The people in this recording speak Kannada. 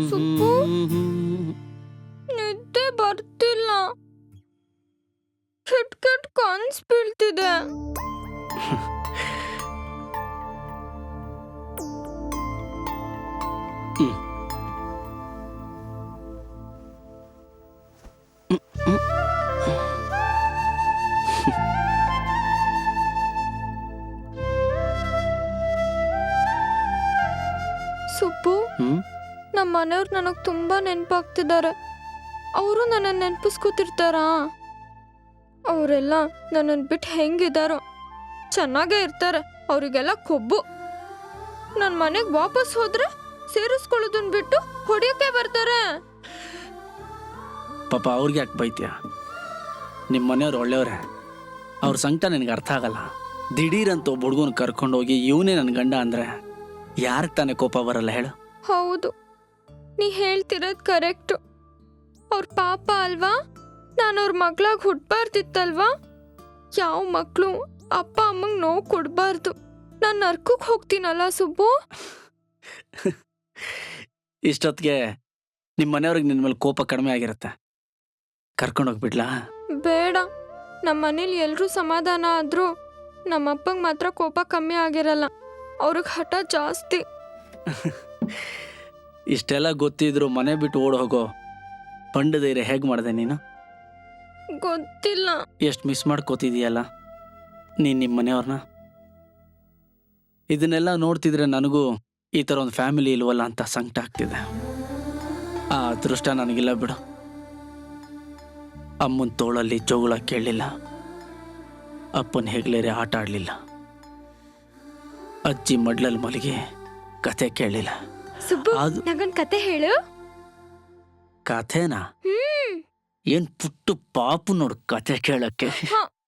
ಸುಬ್ಬು, ನಿದ್ದೆ ಬರ್ತಿಲ್ಲ. ಕೆಟ್ ಕೆಟ್ ಕನ್ಸ್ ಬೀಳ್ತಿದೆ. ಸುಬ್ಬು, ನಮ್ಮ ಮನೆಯವ್ರು ನನಗೆ ತುಂಬಾ ನೆನಪಾಗ್ತಿದ್ದಾರೆ. ಅವರು ನನ್ನನ್ನು ನೆನಪಿಸ್ಕೊತಿರ್ತಾರಾ? ಅವರೆಲ್ಲ ನನ್ನನ್ನು ಬಿಟ್ಟು ಹೆಂಗಿದಾರೋ ಚೆನ್ನಾಗೇ ಇರ್ತಾರೆ. ಅವರಿಗೆಲ್ಲ ಕೊಬ್ಬು. ನನ್ನ ಮನೆಗೆ ವಾಪಸ್ ಹೋದ್ರೆ ಸೇರಿಸ್ಕೊಳ್ಳೋದನ್ನ ಬಿಟ್ಟು ಹೊಡಿಯೋಕೆ ಬರ್ತಾರೆ. ಪಾಪ ಅವ್ರಿಗೆ ಯಾಕೆ ಬೈತೀಯ? ನಿಮ್ಮ ಮನೆಯವ್ರು ಒಳ್ಳೆಯವ್ರೆ. ಅವ್ರ ಸಂಕಟ ನಿನಗೆ ಅರ್ಥ ಆಗಲ್ಲ. ದಿಢೀರಂತ ಒಬ್ಬ ಹುಡುಗನ ಕರ್ಕೊಂಡೋಗಿ ಇವನೇ ನನ್ನ ಗಂಡ ಅಂದರೆ ಯಾರಿಗೆ ತಾನೇ ಕೋಪ ಬರಲ್ಲ ಹೇಳು? ಹೌದು, ನೀ ಹೇಳ್ತಿರೋದು ಕರೆಕ್ಟು. ಅವ್ರ ಪಾಪ ಅಲ್ವಾ? ನಾನು ಅವ್ರ ಮಗಳಾಗಿ ಹುಟ್ಟಬಾರ್ದಿತ್ತಲ್ವಾ? ಯಾವ ಮಕ್ಕಳು ಅಪ್ಪ ಅಮ್ಮಂಗೆ ನೋವು ಕೊಡಬಾರ್ದು. ನಾನು ನರ್ಕಕ್ಕೆ ಹೋಗ್ತೀನಲ್ಲ ಸುಬ್ಬು. ಇಷ್ಟೊತ್ತಿಗೆ ನಿಮ್ಮ ಮನೆಯವ್ರಿಗೆ ನಿನ್ನ ಮೇಲೆ ಕೋಪ ಕಡಿಮೆ ಆಗಿರುತ್ತೆ. ಕರ್ಕೊಂಡೋಗ್ಬಿಡ್ಲಾ? ಬೇಡ, ನಮ್ಮ ಮನೇಲಿ ಎಲ್ಲರೂ ಸಮಾಧಾನ ಆದರೂ ನಮ್ಮಪ್ಪಂಗೆ ಮಾತ್ರ ಕೋಪ ಕಮ್ಮಿ ಆಗಿರಲ್ಲ. ಅವ್ರಿಗೆ ಹಠ ಜಾಸ್ತಿ. ಇಷ್ಟೆಲ್ಲ ಗೊತ್ತಿದ್ರು ಮನೆ ಬಿಟ್ಟು ಓಡ್ ಹೋಗೋ ಪಂಡ ಧೈರ್ಯ ಹೇಗೆ ಮಾಡಿದೆ ನೀನು? ಗೊತ್ತಿಲ್ಲ. ಎಷ್ಟು ಮಿಸ್ ಮಾಡ್ಕೋತಿದೀಯಲ್ಲ ನೀನು ನಿಮ್ಮ ಮನೆಯವ್ರನ್ನ. ಇದನ್ನೆಲ್ಲ ನೋಡ್ತಿದ್ರೆ ನನಗೂ ಈ ಥರ ಒಂದು ಫ್ಯಾಮಿಲಿ ಇಲ್ವಲ್ಲ ಅಂತ ಸಂಕಟ ಆಗ್ತಿದೆ. ಆ ಅದೃಷ್ಟ ನನಗಿಲ್ಲ ಬಿಡು. ಅಮ್ಮನ ತೋಳಲ್ಲಿ ಜೋಗುಳ ಕೇಳಲಿಲ್ಲ, ಅಪ್ಪನ ಹೆಗ್ಲೇರೆ ಆಟ ಆಡಲಿಲ್ಲ, ಅಜ್ಜಿ ಮಡ್ಲಲ್ಲಿ ಮಲಗಿ ಕತೆ ಕೇಳಲಿಲ್ಲ. ಸುಬ್ಬು, ಅದು ನನಗೊಂದು ಕತೆ ಹೇಳು. ಕಥೆನಾ? ಏನ್ ಪುಟ್ಟು ಪಾಪು ನೋಡು ಕತೆ ಕೇಳಕ್ಕೆ.